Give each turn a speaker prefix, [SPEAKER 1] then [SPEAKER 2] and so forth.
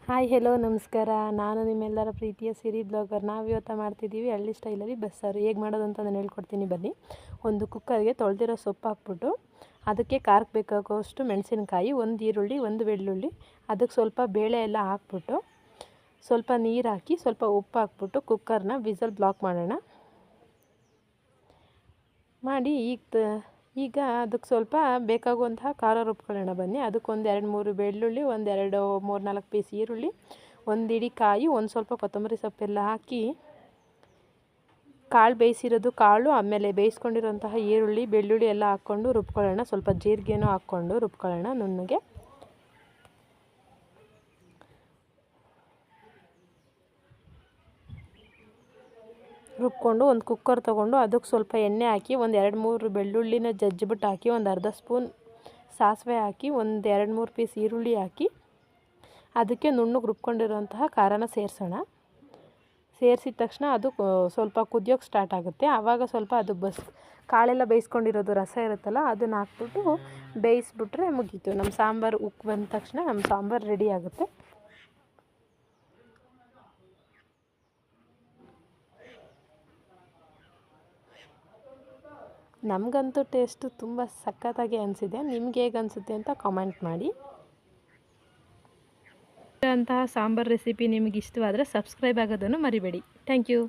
[SPEAKER 1] Hi hello ನಮಸ್ಕಾರ. ನಾನು ನಿಮ್ಮೆಲ್ಲರ ಪ್ರೀತಿಯ ಸಿರಿ ಬ್ಲಾಗರ್. ನಾವಿವತ್ತು ಮಾಡ್ತಿದ್ದೀವಿ ಹಳ್ಳಿ ಸ್ಟೈಲಲ್ಲಿ ಬಸ್ಸಾರು. ಹೇಗೆ ಮಾಡೋದು ಅಂತ ನಾನು ಹೇಳ್ಕೊಡ್ತೀನಿ ಬನ್ನಿ. ಒಂದು ಕುಕ್ಕರ್ಗೆ ತೊಳೆದಿರೋ ಸೊಪ್ಪು ಹಾಕ್ಬಿಟ್ಟು ಅದಕ್ಕೆ ಖಾರಕ್ಕೆ ಬೇಕಾಗುವಷ್ಟು ಮೆಣಸಿನಕಾಯಿ, ಒಂದು ಈರುಳ್ಳಿ, ಒಂದು ಬೆಳ್ಳುಳ್ಳಿ, ಅದಕ್ಕೆ ಸ್ವಲ್ಪ ಬೇಳೆ ಎಲ್ಲ ಹಾಕ್ಬಿಟ್ಟು ಸ್ವಲ್ಪ ನೀರು ಹಾಕಿ ಸ್ವಲ್ಪ ಉಪ್ಪು ಹಾಕ್ಬಿಟ್ಟು ಕುಕ್ಕರ್ನ ವಿಸಲ್ ಬ್ಲಾಕ್ ಮಾಡೋಣ. ಮಾಡಿ ಈಗ ಅದಕ್ಕೆ ಸ್ವಲ್ಪ ಬೇಕಾಗುವಂತಹ ಖಾರ ರುಬ್ಕೊಳ್ಳೋಣ ಬನ್ನಿ. ಅದಕ್ಕೊಂದು 2-3 ಬೆಳ್ಳುಳ್ಳಿ, ಒಂದು 2-3-4 ಪೀಸ್ ಈರುಳ್ಳಿ, ಒಂದು ಇಡೀ ಕಾಯಿ, ಒಂದು ಸ್ವಲ್ಪ ಕೊತ್ತಂಬರಿ ಸೊಪ್ಪೆಲ್ಲ ಹಾಕಿ ಕಾಳು ಬೇಯಿಸಿರೋದು ಕಾಳು, ಆಮೇಲೆ ಬೇಯಿಸ್ಕೊಂಡಿರೋಂತಹ ಈರುಳ್ಳಿ ಬೆಳ್ಳುಳ್ಳಿ ಎಲ್ಲ ಹಾಕ್ಕೊಂಡು ರುಬ್ಕೊಳ್ಳೋಣ. ಸ್ವಲ್ಪ ಜೀರಿಗೆನೂ ಹಾಕ್ಕೊಂಡು ರುಬ್ಕೊಳ್ಳೋಣ ನುಣ್ಣಗೆ. ರುಬ್ಕೊಂಡು ಒಂದು ಕುಕ್ಕರ್ ತೊಗೊಂಡು ಅದಕ್ಕೆ ಸ್ವಲ್ಪ ಎಣ್ಣೆ ಹಾಕಿ ಒಂದು 2-3 ಬೆಳ್ಳುಳ್ಳಿನ ಜಜ್ಜಿಬಿಟ್ಟು ಹಾಕಿ, ಒಂದು ಅರ್ಧ ಸ್ಪೂನ್ ಸಾಸಿವೆ ಹಾಕಿ, ಒಂದು 2-3 ಪೀಸ್ ಈರುಳ್ಳಿ ಹಾಕಿ ಅದಕ್ಕೆ ನುಣ್ಣಗೆ ರುಬ್ಕೊಂಡಿರೋಂತಹ ಖಾರನ ಸೇರಿಸೋಣ. ಸೇರಿಸಿದ ತಕ್ಷಣ ಅದು ಸ್ವಲ್ಪ ಕುದಿಯೋಕ್ಕೆ ಸ್ಟಾರ್ಟ್ ಆಗುತ್ತೆ. ಆವಾಗ ಸ್ವಲ್ಪ ಅದು ಕಾಳೆಲ್ಲ ಬೇಯಿಸ್ಕೊಂಡಿರೋದು ರಸ ಇರುತ್ತಲ್ಲ ಅದನ್ನು ಹಾಕ್ಬಿಟ್ಟು ಬೇಯಿಸ್ಬಿಟ್ರೆ ಮುಗೀತು. ನಮ್ಮ ಸಾಂಬಾರು ಉಕ್ಕಿ ಬಂದ ತಕ್ಷಣ ನಮ್ಮ ಸಾಂಬಾರು ರೆಡಿ ಆಗುತ್ತೆ. ನಮಗಂತೂ ಟೇಸ್ಟು ತುಂಬ ಸಖತ್ತಾಗಿ ಅನಿಸಿದೆ. ನಿಮ್ಗೆ ಹೇಗೆ ಅನಿಸುತ್ತೆ ಅಂತ ಕಾಮೆಂಟ್ ಮಾಡಿ. ಅಂತಹ ಸಾಂಬಾರು ರೆಸಿಪಿ ನಿಮಗೆ ಇಷ್ಟವಾದರೆ ಸಬ್ಸ್ಕ್ರೈಬ್ ಆಗೋದನ್ನು ಮರಿಬೇಡಿ. Thank you.